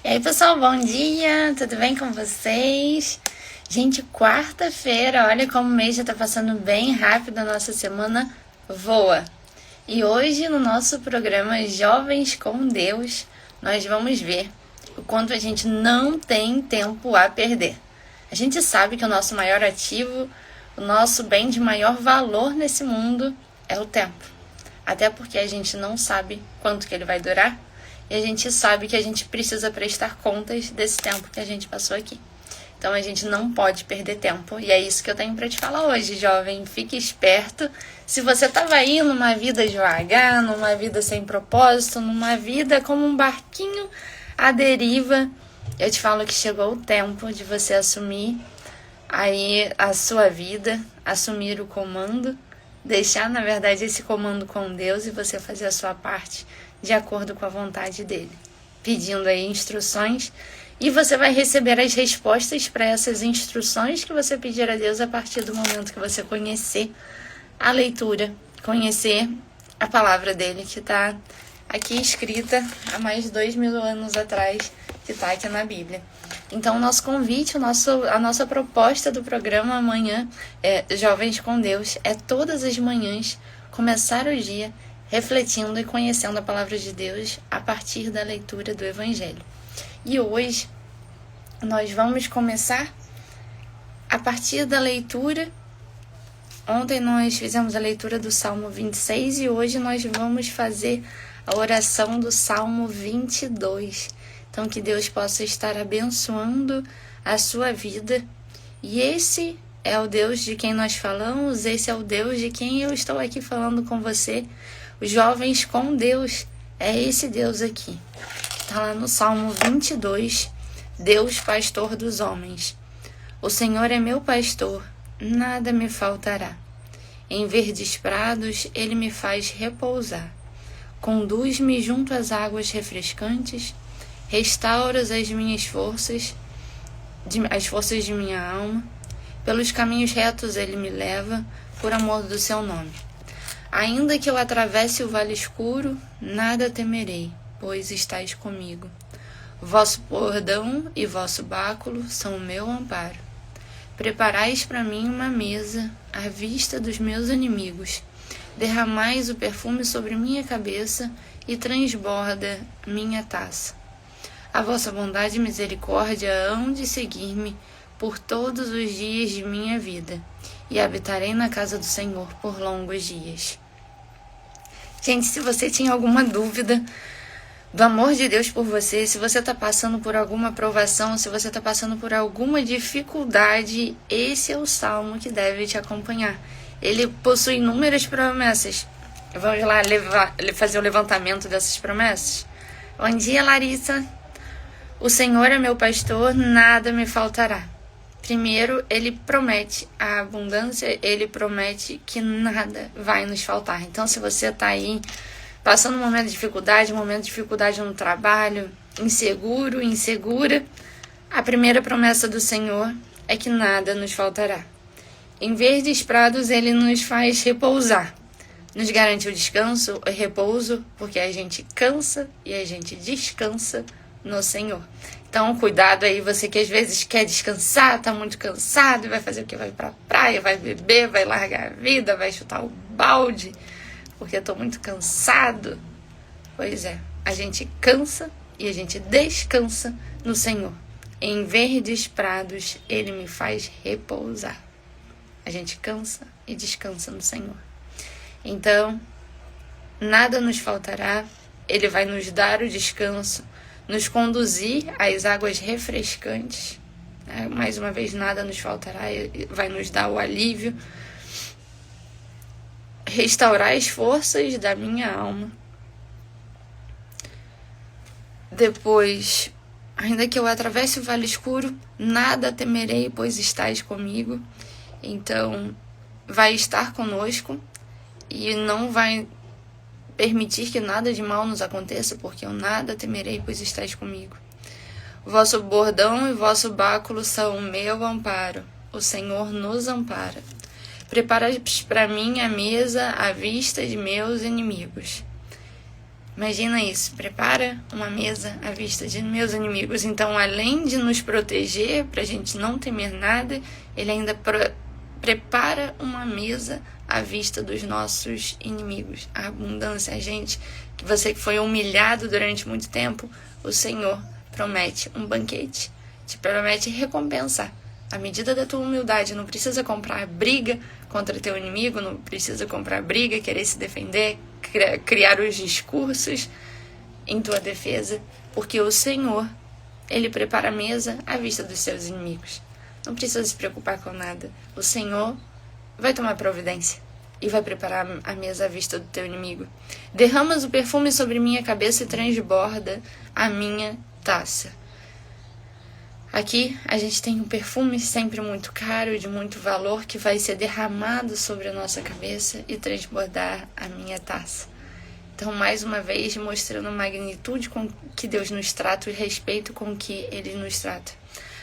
E aí, pessoal, bom dia! Tudo bem com vocês? Gente, quarta-feira, olha como o mês já tá passando bem rápido, a nossa semana voa. E hoje, no nosso programa Jovens com Deus, nós vamos ver o quanto a gente não tem tempo a perder. A gente sabe que o nosso maior ativo, o nosso bem de maior valor nesse mundo é o tempo. Até porque a gente não sabe quanto que ele vai durar. E a gente sabe que a gente precisa prestar contas desse tempo que a gente passou aqui. Então a gente não pode perder tempo. E é isso que eu tenho para te falar hoje, jovem. Fique esperto. Se você estava aí numa vida devagar, numa vida sem propósito, numa vida como um barquinho à deriva, eu te falo que chegou o tempo de você assumir aí a sua vida, assumir o comando, deixar, na verdade, esse comando com Deus e você fazer a sua parte de acordo com a vontade dele, pedindo aí instruções, e você vai receber as respostas para essas instruções que você pedir a Deus a partir do momento que você conhecer a leitura, conhecer a palavra dele, que está aqui escrita há mais de 2000 anos atrás, que está aqui na Bíblia. Então, o nosso convite, a nossa proposta do programa amanhã, Jovens com Deus, é todas as manhãs começar o dia refletindo e conhecendo a palavra de Deus a partir da leitura do Evangelho. E hoje nós vamos começar a partir da leitura. Ontem nós fizemos a leitura do Salmo 26 e hoje nós vamos fazer a oração do Salmo 22. Então, que Deus possa estar abençoando a sua vida. E esse é o Deus de quem nós falamos, esse é o Deus de quem eu estou aqui falando com você. Os jovens com Deus, é esse Deus aqui. Está lá no Salmo 22, Deus, pastor dos homens. O Senhor é meu pastor, nada me faltará. Em verdes prados, ele me faz repousar. Conduz-me junto às águas refrescantes, restauras as minhas forças, as forças de minha alma. Pelos caminhos retos ele me leva, por amor do seu nome. Ainda que eu atravesse o vale escuro, nada temerei, pois estais comigo. Vosso bordão e vosso báculo são o meu amparo. Preparais para mim uma mesa à vista dos meus inimigos. Derramais o perfume sobre minha cabeça e transborda minha taça. A vossa bondade e misericórdia hão de seguir-me por todos os dias de minha vida, e habitarei na casa do Senhor por longos dias. Gente, se você tinha alguma dúvida do amor de Deus por você, se você está passando por alguma provação, se você está passando por alguma dificuldade, esse é o salmo que deve te acompanhar. Ele possui inúmeras promessas. Vamos lá fazer o levantamento dessas promessas? Bom dia, Larissa. O Senhor é meu pastor, nada me faltará. Primeiro, ele promete a abundância, ele promete que nada vai nos faltar. Então, se você está aí passando um momento de dificuldade no trabalho, insegura, a primeira promessa do Senhor é que nada nos faltará. Em verdes prados, ele nos faz repousar. Nos garante o descanso, o repouso, porque a gente cansa e a gente descansa no Senhor. Então, cuidado aí, você que às vezes quer descansar, tá muito cansado, vai fazer o que? Vai pra praia, vai beber, vai largar a vida, vai chutar o balde, porque eu tô muito cansado. Pois é, a gente cansa e a gente descansa no Senhor. Em verdes prados, ele me faz repousar. A gente cansa e descansa no Senhor. Então, nada nos faltará, ele vai nos dar o descanso, nos conduzir às águas refrescantes. Mais uma vez, nada nos faltará, vai nos dar o alívio. Restaurar as forças da minha alma. Depois, ainda que eu atravesse o vale escuro, nada temerei, pois estais comigo. Então, vai estar conosco e não vai permitir que nada de mal nos aconteça, porque eu nada temerei, pois estais comigo. Vosso bordão e vosso báculo são o meu amparo. O Senhor nos ampara. Preparai para mim a mesa à vista de meus inimigos. Imagina isso, prepara uma mesa à vista de meus inimigos. Então, além de nos proteger, para a gente não temer nada, ele ainda prepara uma mesa à vista dos nossos inimigos. A abundância, gente, que você que foi humilhado durante muito tempo, o Senhor promete um banquete, te promete recompensar. À medida da tua humildade, não precisa comprar briga contra teu inimigo, não precisa comprar briga, querer se defender, criar os discursos em tua defesa, porque o Senhor, ele prepara a mesa à vista dos seus inimigos. Não precisa se preocupar com nada. O Senhor vai tomar providência e vai preparar a mesa à vista do teu inimigo. Derramas o perfume sobre minha cabeça e transborda a minha taça. Aqui a gente tem um perfume sempre muito caro, de muito valor, que vai ser derramado sobre a nossa cabeça e transbordar a minha taça. Então, mais uma vez, mostrando a magnitude com que Deus nos trata e o respeito com que Ele nos trata.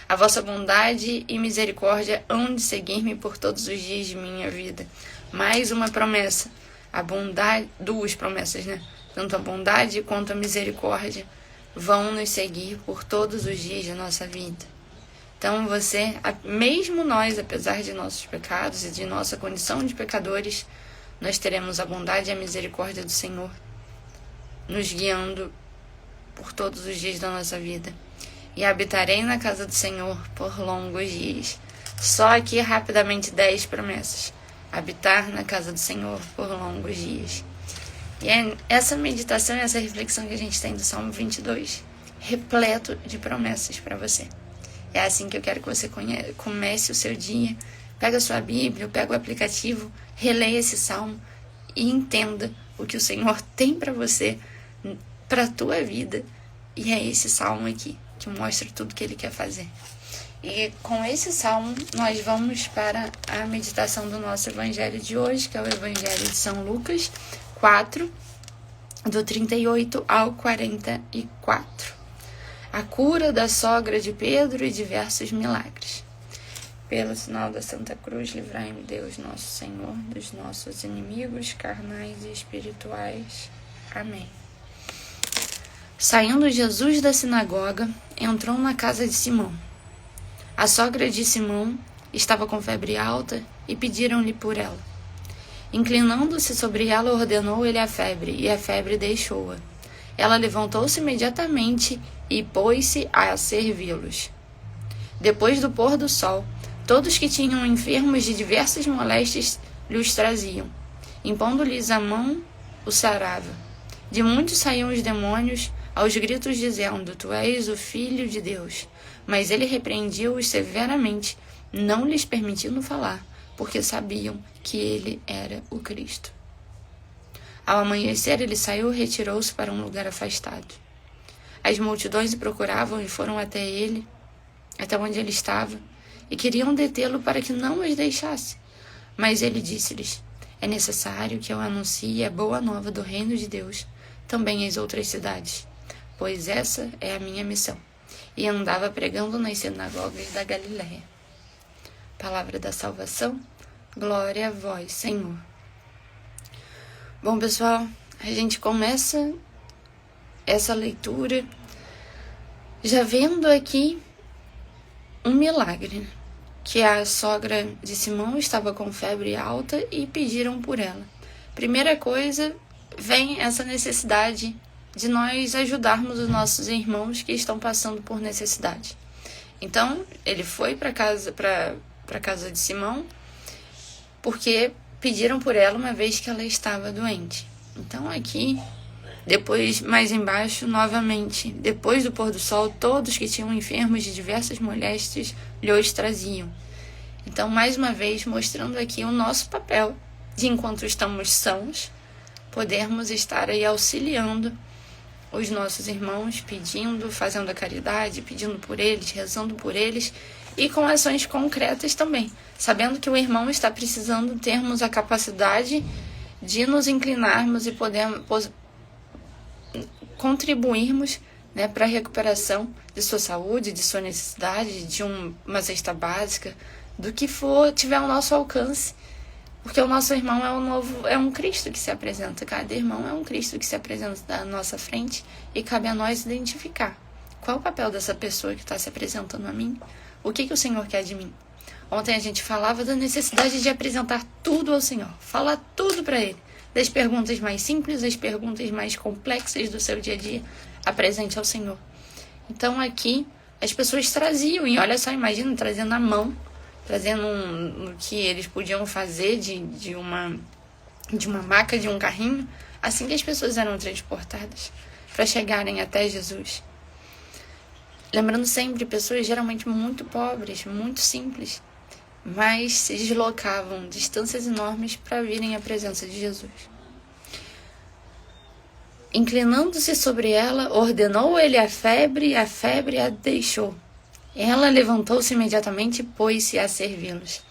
A vossa bondade e misericórdia hão de seguir-me por todos os dias de minha vida. Mais uma promessa. A bondade, duas promessas, né? Tanto a bondade quanto a misericórdia vão nos seguir por todos os dias da nossa vida. Então você, mesmo nós, apesar de nossos pecados e de nossa condição de pecadores, nós teremos a bondade e a misericórdia do Senhor nos guiando por todos os dias da nossa vida. E habitarei na casa do Senhor por longos dias. Só aqui, rapidamente, 10 promessas. Habitar na casa do Senhor por longos dias. E é essa meditação, essa reflexão que a gente tem do Salmo 22, repleto de promessas para você. É assim que eu quero que você comece o seu dia. Pega a sua Bíblia, pega o aplicativo, releia esse Salmo e entenda o que o Senhor tem para você, para a tua vida. E é esse Salmo aqui, que mostra tudo que Ele quer fazer. E com esse Salmo, nós vamos para a meditação do nosso Evangelho de hoje, que é o Evangelho de São Lucas 4, do 38 ao 44. A cura da sogra de Pedro e diversos milagres. Pelo sinal da Santa Cruz, livrai-me Deus, nosso Senhor, dos nossos inimigos carnais e espirituais. Amém. Saindo Jesus da sinagoga, entrou na casa de Simão. A sogra de Simão estava com febre alta e pediram-lhe por ela. Inclinando-se sobre ela, ordenou-lhe a febre, e a febre deixou-a. Ela levantou-se imediatamente e pôs-se a servi-los. Depois do pôr do sol, todos que tinham enfermos de diversas moléstias lhes traziam. Impondo-lhes a mão, o sarava. De muitos saíam os demônios, aos gritos dizendo: Tu és o Filho de Deus. Mas ele repreendia-os severamente, não lhes permitindo falar, porque sabiam que ele era o Cristo. Ao amanhecer, ele saiu e retirou-se para um lugar afastado. As multidões o procuravam e foram até ele, até onde ele estava, e queriam detê-lo para que não os deixasse. Mas ele disse-lhes: É necessário que eu anuncie a boa nova do reino de Deus também às outras cidades, pois essa é a minha missão. E andava pregando nas sinagogas da Galiléia. Palavra da salvação, glória a vós, Senhor. Bom, pessoal, a gente começa essa leitura já vendo aqui um milagre, que a sogra de Simão estava com febre alta e pediram por ela. Primeira coisa, vem essa necessidade de nós ajudarmos os nossos irmãos que estão passando por necessidade. Então, ele foi para casa de Simão, porque pediram por ela uma vez que ela estava doente. Então, aqui, depois, mais embaixo, novamente, depois do pôr do sol, todos que tinham enfermos de diversas moléstias lhes traziam. Então, mais uma vez, mostrando aqui o nosso papel de, enquanto estamos sãos, podermos estar aí auxiliando os nossos irmãos, pedindo, fazendo a caridade, pedindo por eles, rezando por eles, e com ações concretas também, sabendo que o irmão está precisando termos a capacidade de nos inclinarmos e podermos contribuirmos, né, para a recuperação de sua saúde, de sua necessidade, de uma cesta básica, do que for, tiver ao nosso alcance, Porque o nosso irmão é um Cristo que se apresenta. Cada irmão é um Cristo que se apresenta à nossa frente e cabe a nós identificar qual o papel dessa pessoa que está se apresentando a mim, o que o Senhor quer de mim. Ontem a gente falava da necessidade de apresentar tudo ao Senhor, falar tudo para Ele, das perguntas mais simples às perguntas mais complexas do seu dia a dia, apresente ao Senhor. Então aqui as pessoas traziam, e olha só, imagina, trazendo a mão, trazendo o que eles podiam fazer de uma maca, de um carrinho, assim que as pessoas eram transportadas para chegarem até Jesus. Lembrando sempre, pessoas geralmente muito pobres, muito simples, mas se deslocavam distâncias enormes para virem à presença de Jesus. Inclinando-se sobre ela, ordenou ele a febre a deixou. Ela levantou-se imediatamente e pôs-se a servi-los.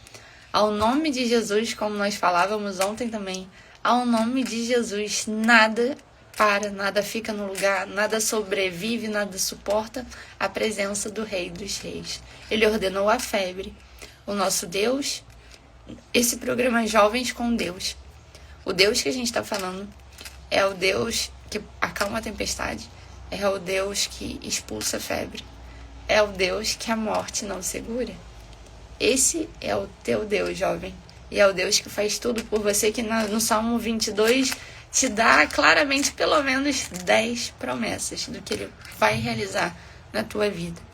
Ao nome de Jesus, como nós falávamos ontem também, ao nome de Jesus, nada para, nada fica no lugar, nada sobrevive, nada suporta a presença do Rei dos Reis. Ele ordenou a febre. O nosso Deus, esse programa Jovens com Deus. O Deus que a gente está falando é o Deus que acalma a tempestade, é o Deus que expulsa a febre, é o Deus que a morte não segura. Esse é o teu Deus, jovem, e é o Deus que faz tudo por você, que no Salmo 22 te dá claramente pelo menos 10 promessas do que Ele vai realizar na tua vida.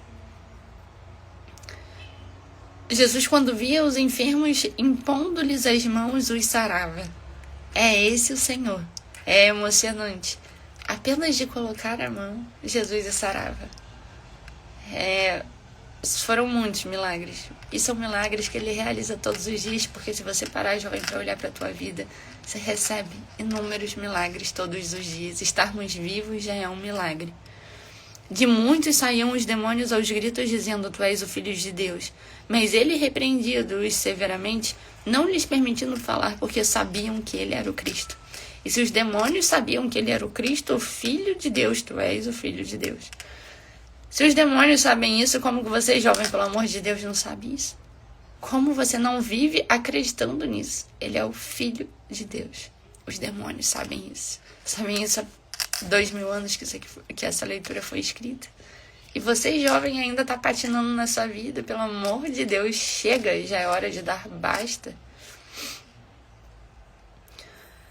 Jesus, quando via os enfermos, impondo-lhes as mãos, os sarava. É esse o Senhor. É emocionante. Apenas de colocar a mão, Jesus os sarava. Foram muitos milagres. E são milagres que Ele realiza todos os dias, porque se você parar, jovem, para olhar para a tua vida, você recebe inúmeros milagres todos os dias. Estarmos vivos já é um milagre. De muitos saíam os demônios aos gritos, dizendo: Tu és o Filho de Deus. Mas Ele, repreendido-os severamente, não lhes permitindo falar, porque sabiam que Ele era o Cristo. E se os demônios sabiam que Ele era o Cristo, o Filho de Deus, Tu és o Filho de Deus. Se os demônios sabem isso, como que você, jovem, pelo amor de Deus, não sabe isso? Como você não vive acreditando nisso? Ele é o Filho de Deus. Os demônios sabem isso. Sabem isso há 2000 anos que essa leitura foi escrita. E você, jovem, ainda está patinando na sua vida. Pelo amor de Deus, chega, já é hora de dar basta.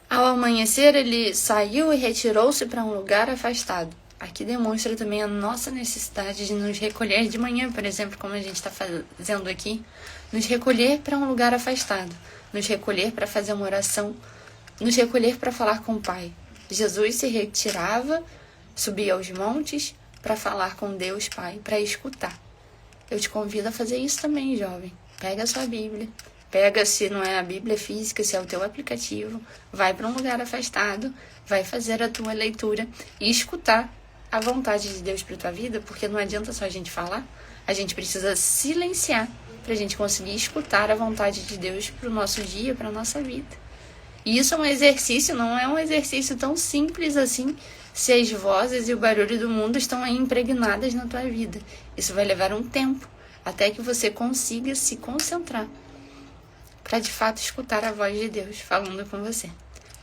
Ao amanhecer, ele saiu e retirou-se para um lugar afastado. Aqui demonstra também a nossa necessidade de nos recolher de manhã, por exemplo, como a gente está fazendo aqui. Nos recolher para um lugar afastado. Nos recolher para fazer uma oração. Nos recolher para falar com o Pai. Jesus se retirava, subia aos montes para falar com Deus Pai, para escutar. Eu te convido a fazer isso também, jovem. Pega a sua Bíblia. Pega, se não é a Bíblia física, se é o teu aplicativo, vai para um lugar afastado, vai fazer a tua leitura e escutar a vontade de Deus para a tua vida, porque não adianta só a gente falar, a gente precisa silenciar para a gente conseguir escutar a vontade de Deus para o nosso dia, para a nossa vida. E isso é um exercício, não é um exercício tão simples assim, se as vozes e o barulho do mundo estão aí impregnadas na tua vida. Isso vai levar um tempo, até que você consiga se concentrar para de fato escutar a voz de Deus falando com você.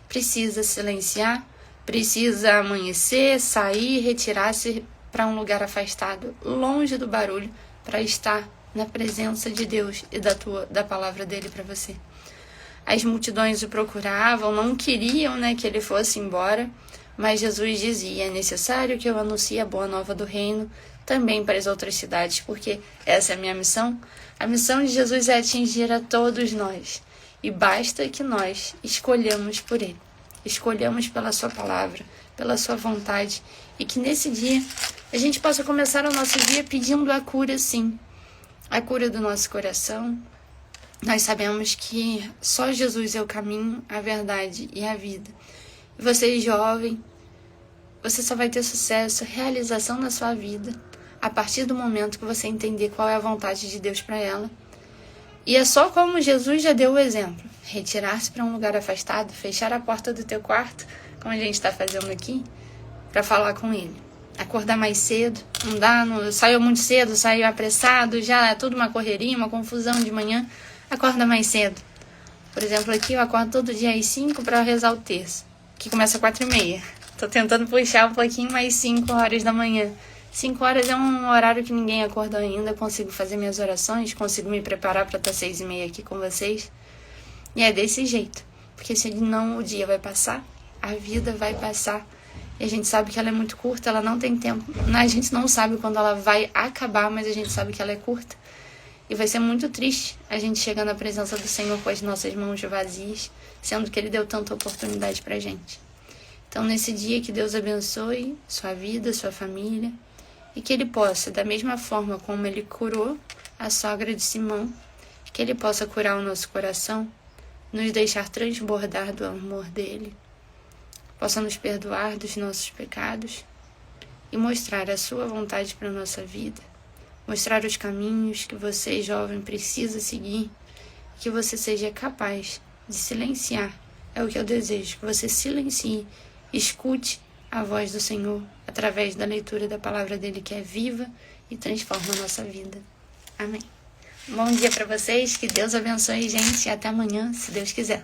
Precisa silenciar, precisa amanhecer, sair, retirar-se para um lugar afastado, longe do barulho, para estar na presença de Deus e da palavra dele para você. As multidões o procuravam, não queriam, que ele fosse embora, mas Jesus dizia: é necessário que eu anuncie a boa nova do reino também para as outras cidades, porque essa é a minha missão. A missão de Jesus é atingir a todos nós, e basta que nós escolhamos por Ele, escolhamos pela sua palavra, pela sua vontade, e que nesse dia a gente possa começar o nosso dia pedindo a cura, sim, a cura do nosso coração. Nós sabemos que só Jesus é o caminho, a verdade e a vida. E você, jovem, você só vai ter sucesso, realização na sua vida a partir do momento que você entender qual é a vontade de Deus para ela. E é só como Jesus já deu o exemplo: retirar-se para um lugar afastado, fechar a porta do teu quarto, como a gente está fazendo aqui, para falar com Ele. Acordar mais cedo, saiu muito cedo, saiu apressado, já é tudo uma correria, uma confusão de manhã. Acorda mais cedo. Por exemplo, aqui eu acordo todo dia às 5 para rezar o terço, que começa às 4h30. Tô tentando puxar um pouquinho mais 5 horas da manhã. 5 horas é um horário que ninguém acordou ainda, consigo fazer minhas orações, consigo me preparar para estar 6h30 aqui com vocês. E é desse jeito, porque senão o dia vai passar, a vida vai passar. E a gente sabe que ela é muito curta, ela não tem tempo. A gente não sabe quando ela vai acabar, mas a gente sabe que ela é curta. E vai ser muito triste a gente chegar na presença do Senhor com as nossas mãos vazias, sendo que Ele deu tanta oportunidade pra gente. Então, nesse dia, que Deus abençoe sua vida, sua família, e que Ele possa, da mesma forma como Ele curou a sogra de Simão, que Ele possa curar o nosso coração, nos deixar transbordar do amor dEle, possa nos perdoar dos nossos pecados e mostrar a sua vontade para a nossa vida, mostrar os caminhos que você, jovem, precisa seguir, que você seja capaz de silenciar. É o que eu desejo, que você silencie, escute a voz do Senhor através da leitura da palavra dele, que é viva e transforma a nossa vida. Amém. Bom dia para vocês, que Deus abençoe, gente, e até amanhã, se Deus quiser.